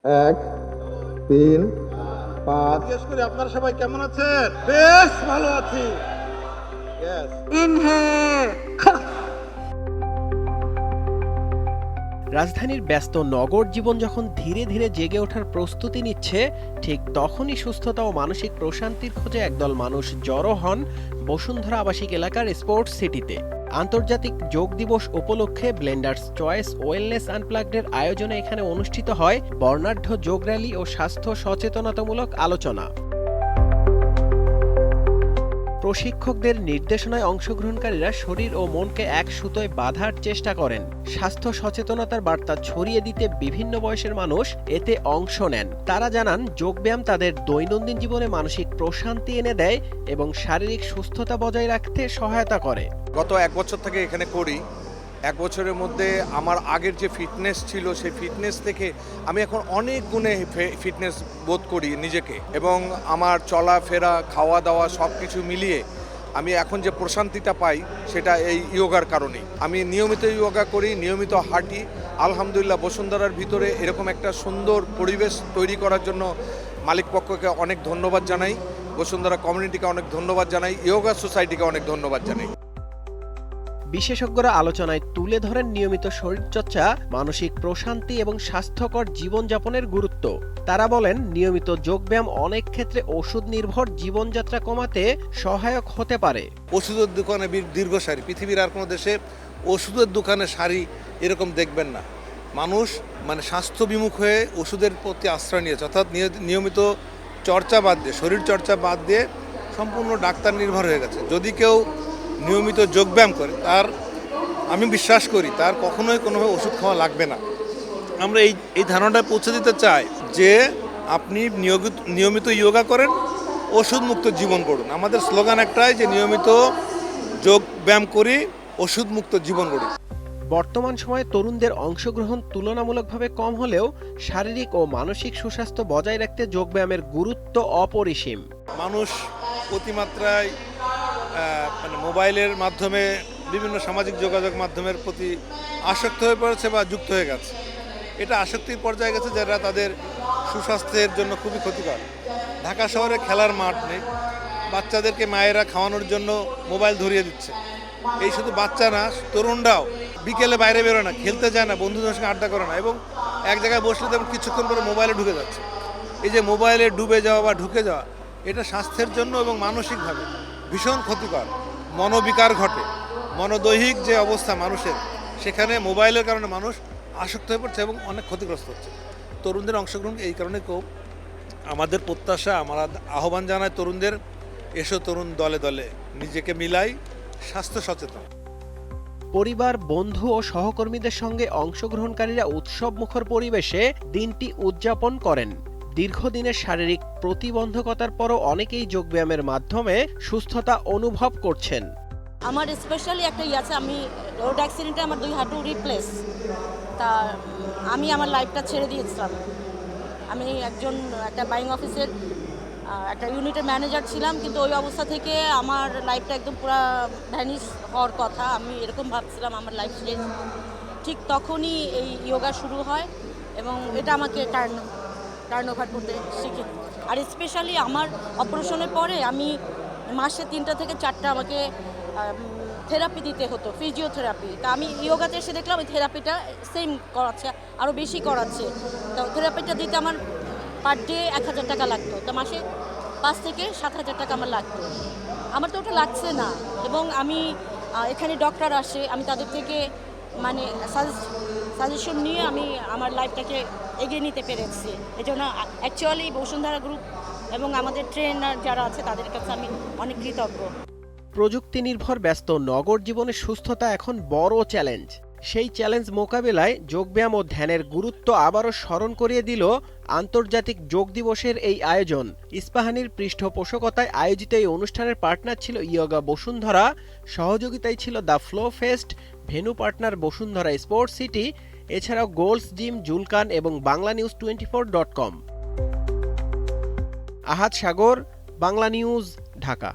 এক, তিন, পাঁচ। জিজ্ঞেস করি আপনারা সবাই কেমন আছেন? বেশ ভালো আছি। Yes. রাজধানীর ব্যস্ত নগর জীবন যখন ধীরে ধীরে জেগে ওঠার প্রস্তুতি নিচ্ছে, ঠিক তখনই সুস্থতা ও মানসিক প্রশান্তির খোঁজে একদল মানুষ জড়ো হন বসুন্ধরা আবাসিক এলাকার স্পোর্টস সিটিতে। আন্তর্জাতিক যোগ দিবস উপলক্ষে ব্লেন্ডার্স চয়েস ওয়েলনেস আনপ্লাগডের আয়োজনে এখানে অনুষ্ঠিত হয় বর্ণাঢ্য যোগ র্যালি ও স্বাস্থ্য সচেতনতামূলক আলোচনা। প্রশিক্ষকদের নির্দেশনায় অংশগ্রহণকারীরা শরীর ও মনকে এক সুতোয় বাঁধার চেষ্টা করেন। স্বাস্থ্য সচেতনতার বার্তা ছড়িয়ে দিতে বিভিন্ন বয়সের মানুষ এতে অংশ নেন। তারা জানান, যোগব্যায়াম তাদের দৈনন্দিন জীবনে মানসিক প্রশান্তি এনে দেয় এবং শারীরিক সুস্থতা বজায় রাখতে সহায়তা করে। গত 1 বছর থেকে এখানে করি। 1 বছরের মধ্যে আমার আগের যে ফিটনেস ছিল সেই ফিটনেস থেকে আমি এখন অনেক গুণে ফিটনেস বোধ করি নিজেকে, এবং আমার চলাফেরা খাওয়া দাওয়া সব কিছু মিলিয়ে আমি এখন যে প্রশান্তিটা পাই সেটা এই ইয়োগার কারণেই। আমি নিয়মিত ইয়োগা করি, নিয়মিত হাঁটি। আলহামদুলিল্লাহ, বসুন্ধরার ভিতরে এরকম একটা সুন্দর পরিবেশ তৈরি করার জন্য মালিকপক্ষকে অনেক ধন্যবাদ জানাই, বসুন্ধরা কমিউনিটিকে অনেক ধন্যবাদ জানাই, ইয়োগা সোসাইটিকে অনেক ধন্যবাদ জানাই। বিশেষজ্ঞরা আলোচনায় তুলে ধরেন নিয়মিত শরীরচর্চা, মানসিক প্রশান্তি এবং স্বাস্থ্যকর জীবনযাপনের গুরুত্ব। তারা বলেন, নিয়মিত যোগব্যায়াম অনেক ক্ষেত্রে ওষুধ নির্ভর জীবনযাত্রা কমাতে সহায়ক হতে পারে। ওষুধের দোকানে দীর্ঘ সারি, পৃথিবীর আর কোনো দেশে ওষুধের দোকানে সারি এরকম দেখবেন না। মানুষ স্বাস্থ্য বিমুখ হয়ে ওষুধের প্রতি আশ্রয় নিয়েছে, অর্থাৎ নিয়মিত চর্চা বাদ দিয়ে, শরীর চর্চা বাদ দিয়ে সম্পূর্ণ ডাক্তার নির্ভর হয়ে গেছে। যদি কেউ নিয়মিত যোগব্যায়াম করে, আমি বিশ্বাস করি তার কখনোই কোনোভাবে ওষুধ খাওয়া লাগবে না। আমরা এই ধারণাটা পৌঁছে দিতে চাই যে আপনি নিয়মিত যোগা করেন, ওষুধ মুক্ত জীবন গড়ুন। আমাদের স্লোগান একটাই, যে নিয়মিত যোগ ব্যায়াম করি, ওষুধ মুক্ত জীবন গড়ি। বর্তমান সময়ে তরুণদের অংশগ্রহণ তুলনামূলকভাবে কম হলেও শারীরিক ও মানসিক সুস্বাস্থ্য বজায় রাখতে যোগব্যায়ামের গুরুত্ব অপরিসীম। মানুষ অতিমাত্রায় মোবাইলের মাধ্যমে বিভিন্ন সামাজিক যোগাযোগ মাধ্যমের প্রতি আসক্ত হয়ে পড়েছে বা যুক্ত হয়ে গেছে। এটা আসক্তির পর্যায়ে গেছে, যারা তাদের সুস্বাস্থ্যের জন্য খুবই ক্ষতিকর। ঢাকা শহরে খেলার মাঠ নেই, বাচ্চাদেরকে মায়েরা খাওয়ানোর জন্য মোবাইল ধরিয়ে দিচ্ছে। এই শুধু বাচ্চা না, তরুণরাও বিকেলে বাইরে বেরোয় না, খেলতে যায় না, বন্ধুদের সঙ্গে আড্ডা করে না, এবং এক জায়গায় বসলে তেমন কিছুক্ষণ পরে মোবাইলে ঢুকে যাচ্ছে। এই যে মোবাইলে ডুবে যাওয়া বা ঢুকে যাওয়া, এটা স্বাস্থ্যের জন্য এবং মানসিকভাবে ভীষণ ক্ষতিকর। মনোবিকার ঘটে, মনোদৈহিক যে অবস্থা মানুষের, সেখানে মোবাইলের কারণে মানুষ আসক্ত হয়ে পড়ছে এবং অনেক ক্ষতিগ্রস্ত হচ্ছে। তরুণদের অংশগ্রহণ এই কারণে খুব আমাদের প্রত্যাশা, আমরা আহ্বান জানাই তরুণদের, এসো তরুণ দলে দলে, নিজেকে মিলাই, স্বাস্থ্য সচেতন। পরিবার, বন্ধু ও সহকর্মীদের সঙ্গে অংশগ্রহণকারীরা উৎসবমুখর পরিবেশে দিনটি উদযাপন করেন। দীর্ঘদিনের শারীরিক প্রতিবন্ধকতার পরও অনেকেই যোগব্যায়ামের মাধ্যমে সুস্থতা অনুভব করছেন। আমার স্পেশালি একটা আছে, আমি রোড অ্যাক্সিডেন্টে আমার 2 হাঁটু রিপ্লেস, তা আমি আমার লাইফটা ছেড়ে দিয়েছিলাম। আমি একটা বাইং অফিসের একটা ইউনিটের ম্যানেজার ছিলাম, কিন্তু ওই অবস্থা থেকে আমার লাইফটা একদম পুরো ভ্যানিশ হওয়ার কথা। আমি এরকম ভাবছিলাম আমার লাইফ শেষ। ঠিক তখনই এই যোগা শুরু হয় এবং এটা আমাকে টার্ন ওভার করতে শিখে। আর স্পেশালি আমার অপারেশনের পরে আমি মাসে 3টা থেকে 4টা আমাকে থেরাপি দিতে হতো, ফিজিওথেরাপি। তা আমি ইয়োগাতে এসে দেখলাম ওই থেরাপিটা সেম করাচ্ছে, আরও বেশি করাচ্ছে। তো থেরাপিটা দিতে আমার পার ডে 1000 টাকা লাগতো, তো মাসে 5 থেকে 7,000 টাকা আমার লাগতো। আমার তো ওটা লাগছে না, এবং আমি এখানে ডক্টর আসে, আমি তাদের থেকে সাজেশন নিয়ে আমি আমার লাইফটাকে এগিয়ে নিতে পেরেছি। এই জন্য অ্যাকচুয়ালি বসুন্ধরা গ্রুপ এবং আমাদের ট্রেনার যারা আছে তাদের কাছে আমি অনেক কৃতজ্ঞ। প্রযুক্তি নির্ভর ব্যস্ত নগর জীবনে সুস্থতা এখন বড় চ্যালেঞ্জ। সেই চ্যালেঞ্জ মোকাবেলায় যোগব্যায়াম ও ধ্যানের গুরুত্ব আবারও স্মরণ করিয়ে দিল আন্তর্জাতিক যোগ দিবসের এই আয়োজন। ইস্পাহানির পৃষ্ঠপোষকতায় আয়োজিত এই অনুষ্ঠানের পার্টনার ছিল ইয়োগা বসুন্ধরা, সহযোগিতায় ছিল the flow fest, venue partner Bashundhara sports city, এছাড়াও গোল্ডস জিম, জুলকান এবং BanglaNews24.com। আহাদ সাগর, বাংলা নিউজ, ঢাকা।